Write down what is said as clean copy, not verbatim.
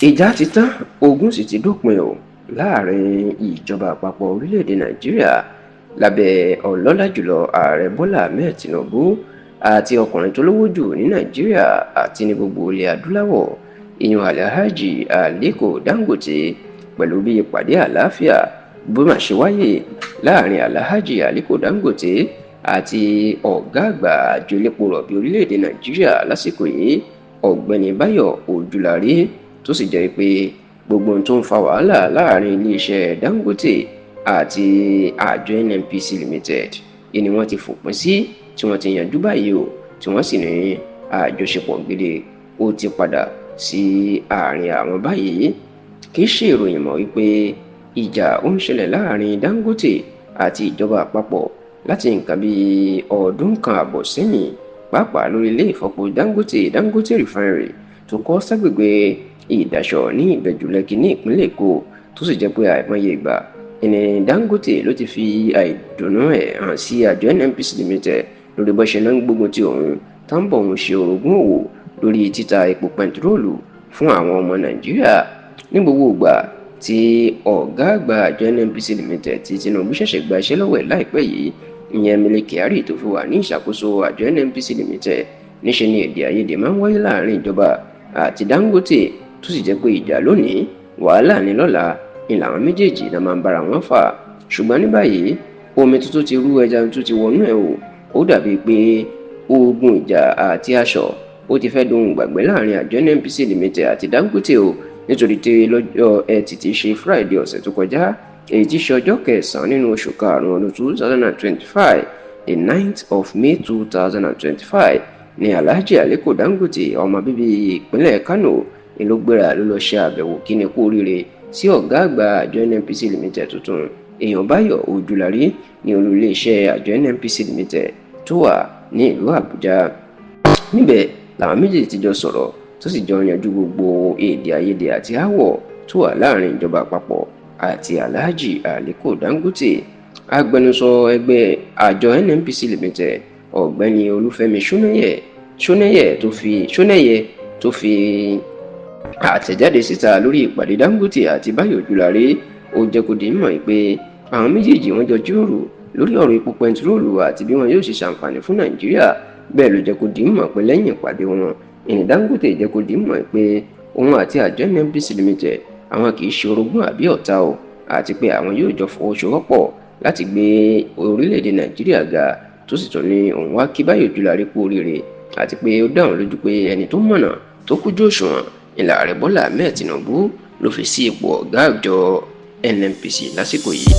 Ìjà ti tán, ogun sì ti dópin o láàrin ìjọba àpapọ̀ orílẹ̀-èdè Nàìjíríà lábẹ́ ọlọ́lá jùlọ ààrẹ Bọ́lá Ahmed Tinubu àti ọkùnrin tó lówó jù ní Nàìjíríà àti ní gbogbo ilẹ̀ adúláwọ̀ ìyún Alhaji Aliko Dangote pẹ̀lú bí ìpàdé àlàáfíà bó máa ṣe wáyé láàrin Alhaji Aliko Dangote àti ọ̀gá àgbà àjọ elépo rọ̀bì orílẹ̀-èdè Nàìjíríà lásìkò yìí ọ̀gbẹ́ni Báyọ̀ Ojúlárí tó sì jẹ́ pé gbogbo ohun tó ń fa wàhálà láàrin iléeṣẹ́ Dangote àti àjọ NNPC Limited ni wọ́n ti fòpin sí tí wọ́n ti yanjú báyìí o tí wọ́n sì ní àjọṣepọ̀ gidi ó ti padà sí àárín àwọn báyìí. Kì í ṣe ìròyìn mọ́ wípé ìjà ó ń ṣẹlẹ̀ láàrin Dangote àti ìjọba àpapọ̀ láti nǹkan bíi ọdún kan àbọ̀ sẹ́yìn pàápàá lórí ilé ìfọpo Dangote Refinery tó kọ́ ságbègbè Ìdàṣọ̀ ní Ìbẹ̀jú Lẹ́kì ní ìpínlẹ̀ Èkó tó sì jẹ́ pé àìmọye ìgbà ẹni Dangote ló ti fi àìdùnnú ẹ̀ hàn sí àjọ NNPC Limited lórí bó ṣe náà ń gbógun ti òun tó ń bọ̀ òun ṣe orogún òwò lórí títa epo pẹntiróòlù fún àwọn ọmọ Nàìjíríà ní gbogbo ìgbà tí ọ̀gá àgbà àjọ NNPC Limited tí Tinubu ṣẹ̀ṣẹ̀ gba iṣẹ́ lọ́wọ́ ẹ̀ láìpẹ́ yìí ìyẹn Mele Kyari tó fi wà ní ìṣàkóso àjọ NNPC Limited níṣe ni èdè àìyedè máa ń wáyé láàrin ìjọba àti Dangote tó sì jẹ́ pé ìjà lónìí wàhálà ní lọ́la ni làwọn méjèèjì náà máa ń bára wọn fà ṣùgbọ́n ní báyìí omi tuntun ti rú ẹja tuntun ti wọnú ẹ̀ o ó dàbí pé ogun ìjà àti aṣọ ó ti fẹ́ dohun gbàgbé láàrin àjọ NNPC Limited àti Dangote o nítorí tí lọ́jọ́ Ẹtì tí ṣe Friday ọ̀sẹ̀ tó kọjá èyí tí ṣe ọjọ́ kẹsàn-án nínú oṣù karùn-ún ọdún 2025 the 9th of May 2025 ní Alhaji Aliko Dangote ọmọ bíbí ìpínlẹ̀ Kano ni ló gbéra ló lọ ṣe àbẹ̀wò kíni kú oríire sí ọ̀gá àgbà àjọ NNPC Limited tuntun èèyàn Báyọ̀ Ojúlárí ní olú iléeṣẹ́ àjọ NNPC Limited tó wà ní ìlú Àbújá. Níbẹ̀ làwọn méjèèjì ti jọ sọ̀rọ̀ tó sì jọ yanjú gbogbo èdè àìyedè àti aáwọ̀ tó wà láàrin ìjọba àpapọ̀ àti Alhaji Aliko Dangote. Agbẹnusọ ẹgbẹ́ àjọ NNPC Limited ọ̀gbẹ́ni Olúfẹ́mi Ṣónẹ́yẹ tó fi àtẹ̀jáde síta lórí ìpàdé Dangote àti Báyọ̀ Ojúlárí ó jẹ́ kó di mọ̀ pé àwọn méjèèjì wọ́n jọ jíròrò lórí ọ̀rọ̀ epo pẹntiróòlù àti bí wọn yóò ṣe ṣàǹfààní fún Nàìjíríà bẹ́ẹ̀ ló jẹ́ kó di mọ̀ pé lẹ́yìn ìpàdé wọn ìní Dangote jẹ́ kó di mọ̀ pé òun àti àjọ NNPC Limited àwọn kì í ṣe orogún àbí ọ̀tá o àti pé àwọn yóò jọ fọwọ́sowọ́pọ̀ láti gbé orílẹ̀-èdè Nàìjíríà ga tó sì tún ní òun wá kí Báyọ̀ Ojúlárí kú oríire àti pé ó dáhùn lójú pé ẹni tó mọ̀nà tó kújú òṣùwọ̀n ìlà ààrẹ Bọ́lá Ahmed Tinubu ló fi sí ipò ọ̀gá àjọ NNPC lásìkò yìí.